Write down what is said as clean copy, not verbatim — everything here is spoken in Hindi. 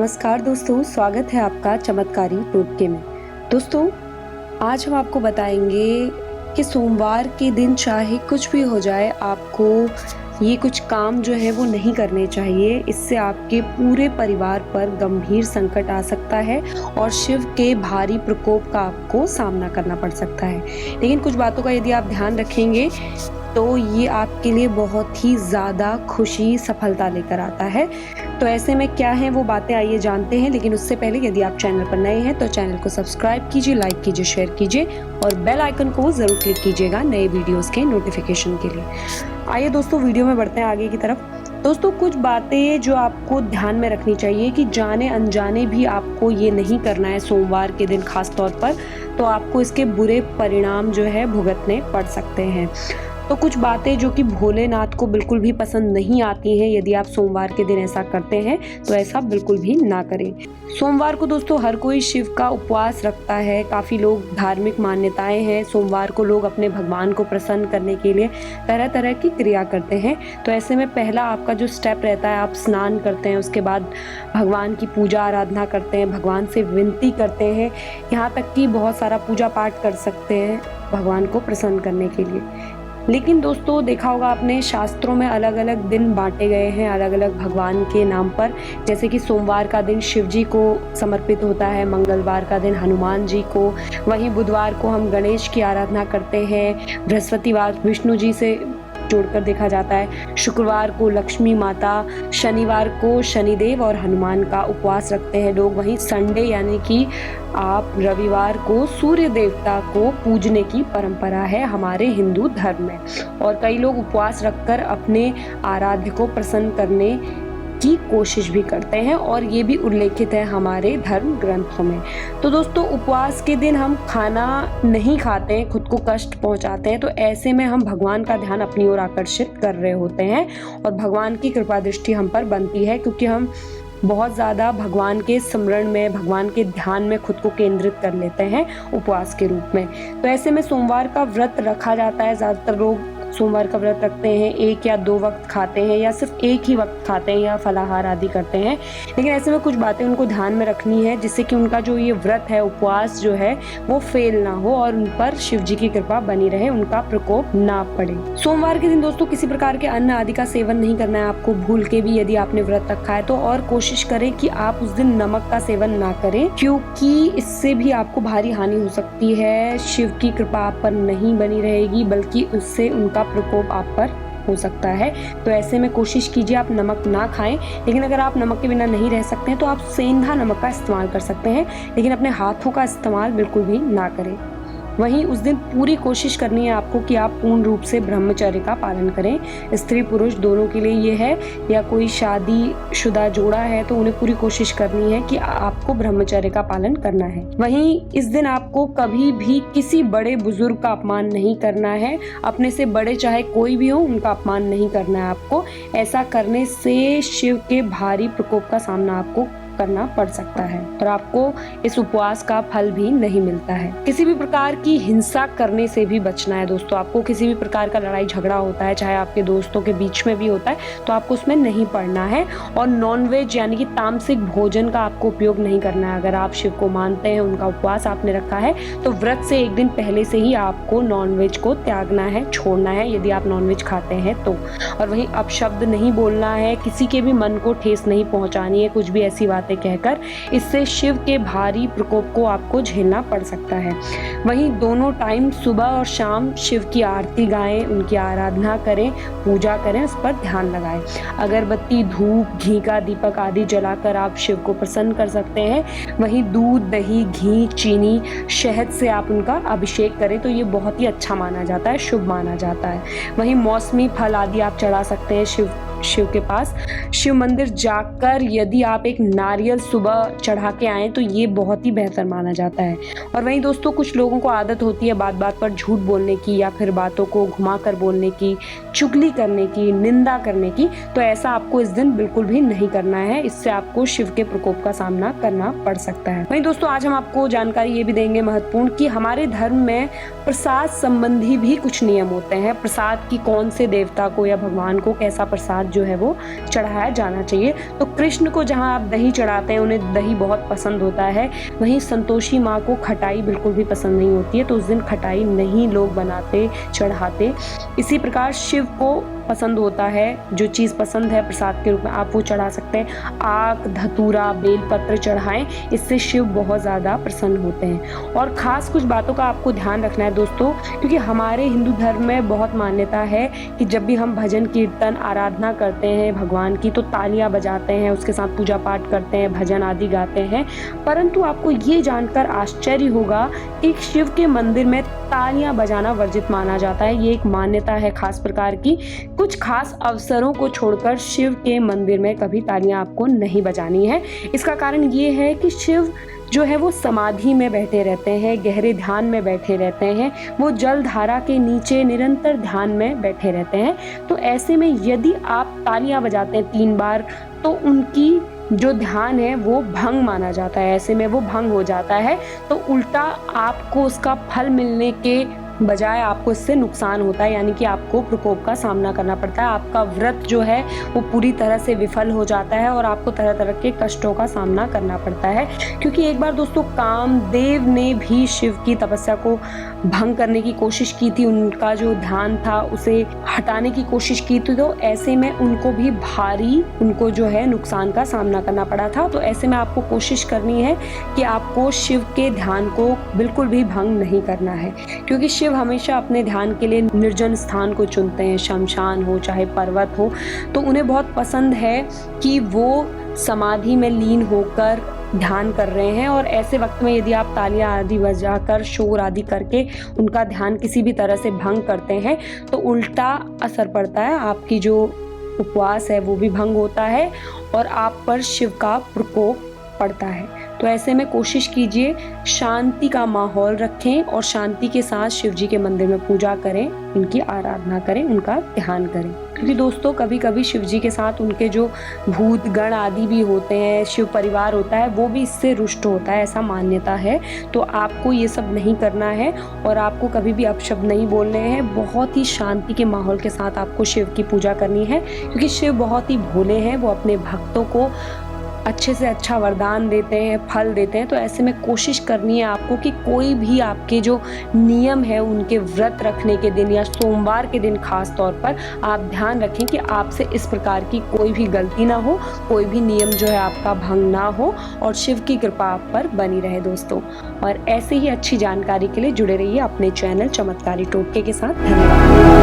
नमस्कार दोस्तों, स्वागत है आपका चमत्कारी टोटके में। दोस्तों, आज हम आपको बताएंगे कि सोमवार के दिन चाहे कुछ भी हो जाए, आपको ये कुछ काम जो है वो नहीं करने चाहिए। इससे आपके पूरे परिवार पर गंभीर संकट आ सकता है और शिव के भारी प्रकोप का आपको सामना करना पड़ सकता है। लेकिन कुछ बातों का यदि आप ध्यान रखेंगे तो ये आपके लिए बहुत ही ज़्यादा खुशी, सफलता लेकर आता है। तो ऐसे में क्या है वो बातें, आइए जानते हैं। लेकिन उससे पहले यदि आप चैनल पर नए हैं तो चैनल को सब्सक्राइब कीजिए, लाइक कीजिए, शेयर कीजिए और बेल आइकन को ज़रूर क्लिक कीजिएगा नए वीडियोस के नोटिफिकेशन के लिए। आइए दोस्तों, वीडियो में बढ़ते हैं आगे की तरफ। दोस्तों, कुछ बातें जो आपको ध्यान में रखनी चाहिए कि जाने अनजाने भी आपको ये नहीं करना है सोमवार के दिन खास तौर पर, तो आपको इसके बुरे परिणाम जो है भुगतने पड़ सकते हैं। तो कुछ बातें जो कि भोलेनाथ को बिल्कुल भी पसंद नहीं आती हैं, यदि आप सोमवार के दिन ऐसा करते हैं तो ऐसा बिल्कुल भी ना करें। सोमवार को दोस्तों हर कोई शिव का उपवास रखता है। काफ़ी लोग धार्मिक मान्यताएं हैं। सोमवार को लोग अपने भगवान को प्रसन्न करने के लिए तरह तरह की क्रिया करते हैं। तो ऐसे में पहला आपका जो स्टेप रहता है, आप स्नान करते हैं, उसके बाद भगवान की पूजा आराधना करते हैं, भगवान से विनती करते हैं, यहाँ तक कि बहुत सारा पूजा पाठ कर सकते हैं भगवान को प्रसन्न करने के लिए। लेकिन दोस्तों, देखा होगा आपने, शास्त्रों में अलग अलग दिन बांटे गए हैं अलग अलग भगवान के नाम पर। जैसे कि सोमवार का दिन शिव जी को समर्पित होता है, मंगलवार का दिन हनुमान जी को, वहीं बुधवार को हम गणेश की आराधना करते हैं, बृहस्पतिवार विष्णु जी से जोड़कर देखा जाता है, शुक्रवार को लक्ष्मी माता, शनिवार को शनिदेव और हनुमान का उपवास रखते हैं लोग। वहीं संडे यानी कि आप रविवार को सूर्य देवता को पूजने की परंपरा है हमारे हिंदू धर्म में। और कई लोग उपवास रखकर अपने आराध्य को प्रसन्न करने की कोशिश भी करते हैं और ये भी उल्लेखित है हमारे धर्म ग्रंथों में। तो दोस्तों, उपवास के दिन हम खाना नहीं खाते हैं, खुद को कष्ट पहुंचाते हैं। तो ऐसे में हम भगवान का ध्यान अपनी ओर आकर्षित कर रहे होते हैं और भगवान की कृपा दृष्टि हम पर बनती है, क्योंकि हम बहुत ज़्यादा भगवान के स्मरण में, भगवान के ध्यान में खुद को केंद्रित कर लेते हैं उपवास के रूप में। तो ऐसे में सोमवार का व्रत रखा जाता है। ज़्यादातर लोग सोमवार का व्रत रखते हैं, 1 या 2 वक्त खाते हैं या सिर्फ एक ही वक्त खाते हैं या फलाहार आदि करते हैं। लेकिन ऐसे में कुछ बातें उनको ध्यान में रखनी है, जिससे कि उनका जो ये व्रत है, उपवास जो है, वो फेल ना हो और उन पर शिव जी की कृपा बनी रहे, उनका प्रकोप ना पड़े। सोमवार के दिन दोस्तों किसी प्रकार के अन्न आदि का सेवन नहीं करना है आपको, भूल के भी यदि आपने व्रत रखा है तो। और कोशिश करें कि आप उस दिन नमक का सेवन ना करें, क्योंकि इससे भी आपको भारी हानि हो सकती है। शिव की कृपा आप पर नहीं बनी रहेगी, बल्कि उससे उनका प्रकोप आप पर हो सकता है। तो ऐसे में कोशिश कीजिए आप नमक ना खाएं। लेकिन अगर आप नमक के बिना नहीं रह सकते हैं तो आप सेंधा नमक का इस्तेमाल कर सकते हैं, लेकिन अपने हाथों का इस्तेमाल बिल्कुल भी ना करें। वहीं उस दिन पूरी कोशिश करनी है आपको कि आप पूर्ण रूप से ब्रह्मचर्य का पालन करें। स्त्री पुरुष दोनों के लिए ये है, या कोई शादीशुदा जोड़ा है तो उन्हें पूरी कोशिश करनी है कि आपको ब्रह्मचर्य का पालन करना है। वहीं इस दिन आपको कभी भी किसी बड़े बुजुर्ग का अपमान नहीं करना है। अपने से बड़े चाहे कोई भी हो, उनका अपमान नहीं करना है आपको। ऐसा करने से शिव के भारी प्रकोप का सामना आपको करना पड़ सकता है और आपको इस उपवास का फल भी नहीं मिलता है। किसी भी प्रकार की हिंसा करने से भी बचना है दोस्तों। आपको किसी भी प्रकार का लड़ाई झगड़ा होता है, चाहे आपके दोस्तों के बीच में भी होता है, तो आपको उसमें नहीं पड़ना है। और नॉनवेज यानी कि तामसिक भोजन का आपको उपयोग नहीं करना है। अगर आप शिव को मानते हैं, उनका उपवास आपने रखा है, तो व्रत से एक दिन पहले से ही आपको नॉनवेज को त्यागना है, छोड़ना है, यदि आप नॉनवेज खाते हैं तो। और वहीं अपशब्द नहीं बोलना है, किसी के भी मन को ठेस नहीं पहुंचानी है, कुछ भी ऐसी बातें कहकर। इससे शिव के भारी प्रकोप को आपको झेलना पड़ सकता है। वहीं दोनों टाइम सुबह और शाम शिव की आरती गाएं, उनकी आराधना करें, पूजा करें, उस पर ध्यान लगाएं। अगरबत्ती, धूप, घी का दीपक आदि जलाकर आप शिव को प्रसन्न कर सकते हैं। वहीं दूध, दही, घी, चीनी, शहद से आप उनका अभिषेक करें तो ये बहुत ही अच्छा माना जाता है, शुभ माना जाता है। वहीं मौसमी फल आदि आप चढ़ा सकते हैं शिव के पास। शिव मंदिर जाकर यदि आप एक नारियल सुबह चढ़ा के आएँ तो ये बहुत ही बेहतर माना जाता है। और वहीं दोस्तों, कुछ लोगों को आदत होती है बात बात पर झूठ बोलने की, या फिर बातों को घुमा कर बोलने की, चुगली करने की, निंदा करने की। तो ऐसा आपको इस दिन बिल्कुल भी नहीं करना है। इससे आपको शिव के प्रकोप का सामना करना पड़ सकता है। वहीं दोस्तों, आज हम आपको जानकारी ये भी देंगे महत्वपूर्ण कि हमारे धर्म में प्रसाद संबंधी भी कुछ नियम होते हैं। प्रसाद की कौन से देवता को या भगवान को कैसा प्रसाद जो है वो चढ़ाया जाना चाहिए। तो कृष्ण को जहाँ आप दही चढ़ाते हैं, उन्हें दही बहुत पसंद होता है, वहीं संतोषी माँ को खटाई बिल्कुल भी पसंद नहीं होती है, तो उस दिन खटाई नहीं लोग बनाते, चढ़ाते। इसी प्रकार शिव को पसंद होता है, जो चीज़ पसंद है प्रसाद के रूप में आप वो चढ़ा सकते हैं। आक, धतूरा, बेलपत्र चढ़ाएं, इससे शिव बहुत ज़्यादा प्रसन्न होते हैं। और ख़ास कुछ बातों का आपको ध्यान रखना है दोस्तों, क्योंकि हमारे हिंदू धर्म में बहुत मान्यता है कि जब भी हम भजन कीर्तन आराधना करते हैं भगवान की, तो तालियां बजाते हैं, उसके साथ पूजा पाठ करते हैं, भजन आदि गाते हैं। परंतु आपको ये जानकर आश्चर्य होगा कि शिव के मंदिर में तालियां बजाना वर्जित माना जाता है। ये एक मान्यता है खास प्रकार की। कुछ खास अवसरों को छोड़कर शिव के मंदिर में कभी तालियां आपको नहीं बजानी है। इसका कारण ये है कि शिव जो है वो समाधि में बैठे रहते हैं, गहरे ध्यान में बैठे रहते हैं, वो जल धारा के नीचे निरंतर ध्यान में बैठे रहते हैं। तो ऐसे में यदि आप तालियां बजाते हैं 3 बार, तो उनकी जो ध्यान है वो भंग माना जाता है, ऐसे में वो भंग हो जाता है। तो उल्टा आपको उसका फल मिलने के बजाय आपको इससे नुकसान होता है, यानी कि आपको प्रकोप का सामना करना पड़ता है। आपका व्रत जो है वो पूरी तरह से विफल हो जाता है और आपको तरह तरह के कष्टों का सामना करना पड़ता है। क्योंकि एक बार दोस्तों कामदेव ने भी शिव की तपस्या को भंग करने की कोशिश की थी, उनका जो ध्यान था उसे हटाने की कोशिश की थी, तो ऐसे में उनको भी भारी उनको जो है नुकसान का सामना करना पड़ा था। तो ऐसे में आपको कोशिश करनी है कि आपको शिव के ध्यान को बिल्कुल भी भंग नहीं करना है, क्योंकि शिव हमेशा अपने ध्यान के लिए निर्जन स्थान को चुनते हैं, शमशान हो चाहे पर्वत हो। तो उन्हें बहुत पसंद है कि वो समाधि में लीन होकर ध्यान कर रहे हैं, और ऐसे वक्त में यदि आप तालियां आदि बजाकर शोर आदि करके उनका ध्यान किसी भी तरह से भंग करते हैं, तो उल्टा असर पड़ता है। आपकी जो उपवास है वो भी भंग होता है और आप पर शिव का प्रकोप पड़ता है। तो ऐसे में कोशिश कीजिए शांति का माहौल रखें और शांति के साथ शिव जी के मंदिर में पूजा करें, उनकी आराधना करें, उनका ध्यान करें। क्योंकि दोस्तों कभी कभी शिव जी के साथ उनके जो भूत गण आदि भी होते हैं, शिव परिवार होता है, वो भी इससे रुष्ट होता है, ऐसा मान्यता है। तो आपको ये सब नहीं करना है और आपको कभी भी अपशब्द नहीं बोलने हैं। बहुत ही शांति के माहौल के साथ आपको शिव की पूजा करनी है, क्योंकि शिव बहुत ही भोले हैं, वो अपने भक्तों को अच्छे से अच्छा वरदान देते हैं, फल देते हैं। तो ऐसे में कोशिश करनी है आपको कि कोई भी आपके जो नियम है उनके व्रत रखने के दिन या सोमवार के दिन खास तौर पर आप ध्यान रखें कि आपसे इस प्रकार की कोई भी गलती ना हो, कोई भी नियम जो है आपका भंग ना हो, और शिव की कृपा आप पर बनी रहे दोस्तों। और ऐसे ही अच्छी जानकारी के लिए जुड़े रहिए अपने चैनल चमत्कारी टोटके के साथ। धन्यवाद।